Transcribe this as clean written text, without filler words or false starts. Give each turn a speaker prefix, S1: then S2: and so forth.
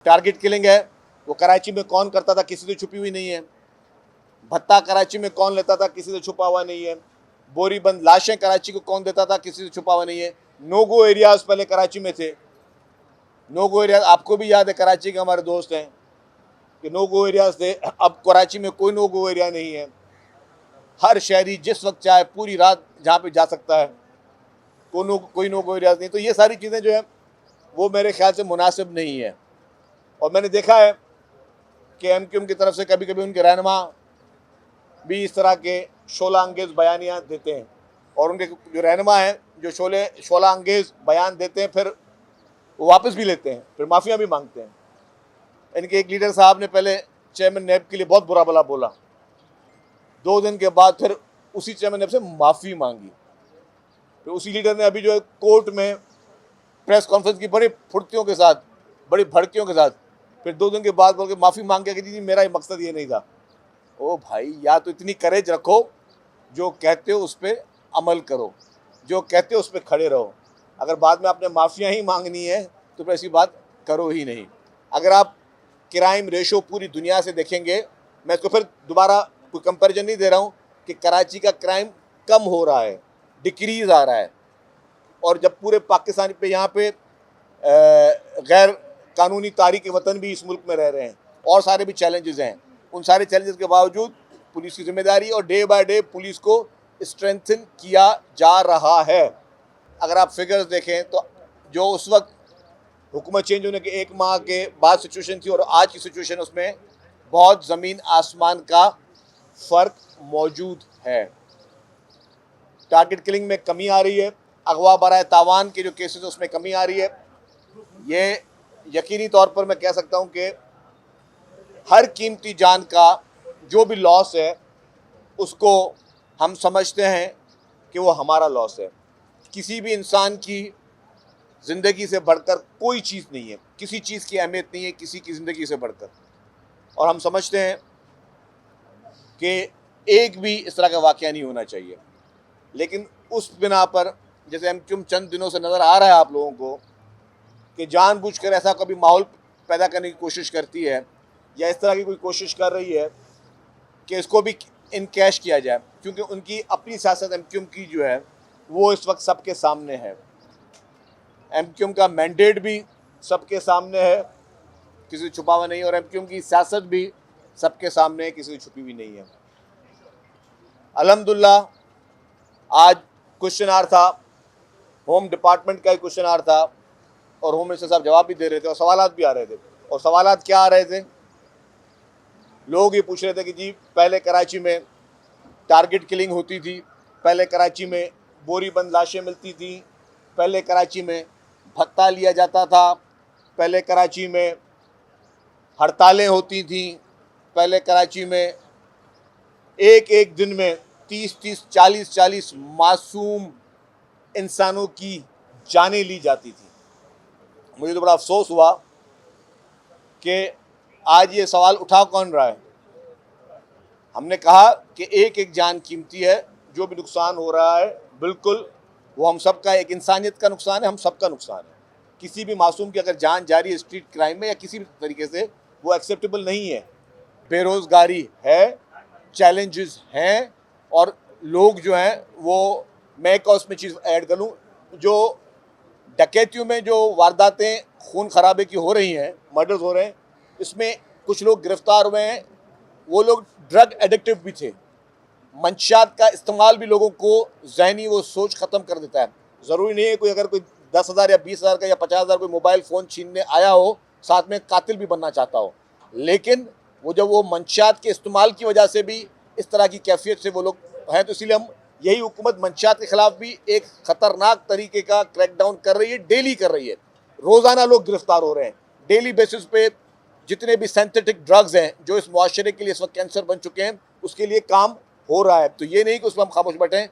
S1: Target killing है वो कराची में कौन करता था किसी से छुपी हुई नहीं है। भत्ता कराची में कौन लेता था किसी से छुपा हुआ नहीं है। बोरीबंद लाशें कराची को कौन देता था किसी से छुपा हुआ नहीं है। नो गो एरियाज पहले कराची में थे। नो गो एरियाज आपको भी याद है, कराची के हमारे दोस्त हैं कि नो गो एरियाज थे। अब कराची में कोई नो गो एरिया नहीं है। हर शहरी जिस वक्त चाहे पूरी रात जहाँ पे जा सकता है, कोई नो गो एरियाज नहीं। तो ये सारी चीज़ें जो है वो मेरे ख्याल से मुनासिब नहीं है। और मैंने देखा है कि एमक्यूएम की तरफ से कभी कभी उनके रहनुमा भी इस तरह के शोला अंगेज़ बयानियाँ देते हैं, और उनके जो रहनुमा हैं जो शोला अंगेज़ बयान देते हैं फिर वो वापस भी लेते हैं, फिर माफ़िया भी मांगते हैं। इनके एक लीडर साहब ने पहले चेयरमैन नैब के लिए बहुत बुरा भला बोला, 2 दिन के बाद फिर उसी चेयरमैन नैब से माफ़ी मांगी। फिर उसी लीडर ने अभी जो है कोर्ट में प्रेस कॉन्फ्रेंस की बड़ी फुर्तियों के साथ, बड़ी भड़कियों के साथ, फिर 2 दिन के बाद बोल के माफ़ी मांग के कि जी मेरा मकसद ये नहीं था। ओ भाई, या तो इतनी करेज रखो, जो कहते हो उस पर अमल करो, जो कहते हो उस पर खड़े रहो। अगर बाद में आपने माफ़ियाँ ही मांगनी है तो फिर ऐसी बात करो ही नहीं। अगर आप क्राइम रेशो पूरी दुनिया से देखेंगे, मैं इसको फिर दोबारा कोई कंपैरिजन नहीं दे रहा हूँ कि कराची का क्राइम कम हो रहा है, डिक्रीज़ आ रहा है, और जब पूरे पाकिस्तान पे यहाँ पे गैर कानूनी तारीख वतन भी इस मुल्क में रह रहे हैं और सारे भी चैलेंजेस हैं, उन सारे चैलेंजेस के बावजूद पुलिस की जिम्मेदारी और डे बाय डे पुलिस को स्ट्रेंथन किया जा रहा है। अगर आप फिगर्स देखें तो जो उस वक्त हुकूमत चेंज होने के 1 माह के बाद सिचुएशन थी और आज की सिचुएशन, उसमें बहुत ज़मीन आसमान का फ़र्क मौजूद है। टारगेट किलिंग में कमी आ रही है, अगवा बराए तावान के जो केसेस उसमें कमी आ रही है। ये यकीनी तौर पर मैं कह सकता हूँ कि हर कीमती जान का जो भी लॉस है उसको हम समझते हैं कि वो हमारा लॉस है। किसी भी इंसान की ज़िंदगी से बढ़कर कोई चीज़ नहीं है, किसी चीज़ की अहमियत नहीं है किसी की ज़िंदगी से बढ़कर, और हम समझते हैं कि एक भी इस तरह का वाक़या नहीं होना चाहिए। लेकिन उस बिना पर जैसे एमक्यूएम चंद दिनों से नज़र आ रहा है आप लोगों को कि जानबूझकर ऐसा कभी माहौल पैदा करने की कोशिश करती है या इस तरह की कोई कोशिश कर रही है कि इसको भी इनकैश किया जाए, क्योंकि उनकी अपनी सियासत एमक्यूएम की जो है वो इस वक्त सबके सामने है। एमक्यूएम का मैंडेट भी सबके सामने है, किसी से छुपा हुआ नहीं, और एमक्यूएम की सियासत भी सबके सामने है, किसी से छुपी हुई नहीं है। अल्हम्दुलिल्लाह आज क्वेश्चन आवर था, होम डिपार्टमेंट का ही क्वेश्चन आवर था, और होम मिनिस्टर साहब जवाब भी दे रहे थे और सवालात भी आ रहे थे। और सवालात क्या आ रहे थे? लोग ये पूछ रहे थे कि जी पहले कराची में टारगेट किलिंग होती थी, पहले कराची में बोरीबंद लाशें मिलती थी, पहले कराची में भत्ता लिया जाता था, पहले कराची में हड़तालें होती थी, पहले कराची में एक एक दिन में 30-30, 40-40 मासूम इंसानों की जानें ली जाती थी। मुझे तो बड़ा अफसोस हुआ कि आज ये सवाल उठा कौन रहा है। हमने कहा कि एक एक जान कीमती है, जो भी नुकसान हो रहा है बिल्कुल वो हम सब का, एक इंसानियत का नुकसान है, हम सब का नुकसान है। किसी भी मासूम की अगर जान जा रही है स्ट्रीट क्राइम में या किसी भी तरीके से, वो एक्सेप्टेबल नहीं है। बेरोज़गारी है, चैलेंजेस हैं, और लोग जो हैं वो, मैं एक और उसमें चीज़ ऐड कर लूँ, जो डकैतियों में जो वारदातें खून खराबे की हो रही हैं, मर्डर्स हो रहे हैं, इसमें कुछ लोग गिरफ्तार हुए हैं, वो लोग ड्रग एडिक्टिव भी थे। मंशियात का इस्तेमाल भी लोगों को ज़हनी वो सोच ख़त्म कर देता है। ज़रूरी नहीं है कोई अगर कोई 10,000 या 20,000 का या 50,000 कोई मोबाइल फ़ोन छीनने आया हो, साथ में कातिल भी बनना चाहता हो, लेकिन वो जब वो मंशियात के इस्तेमाल की वजह से भी इस तरह की कैफियत से वो लोग हैं, तो इसीलिए हम यही हुकूमत मंशियात के ख़िलाफ़ भी एक ख़तरनाक तरीके का क्रैकडाउन कर रही है, डेली कर रही है। रोज़ाना लोग गिरफ्तार हो रहे हैं, डेली बेसिस पे जितने भी सिंथेटिक ड्रग्स हैं जो इस मुआशरे के लिए इस वक्त कैंसर बन चुके हैं, उसके लिए काम हो रहा है। तो ये नहीं कि उस पर हम खामोश बैठें।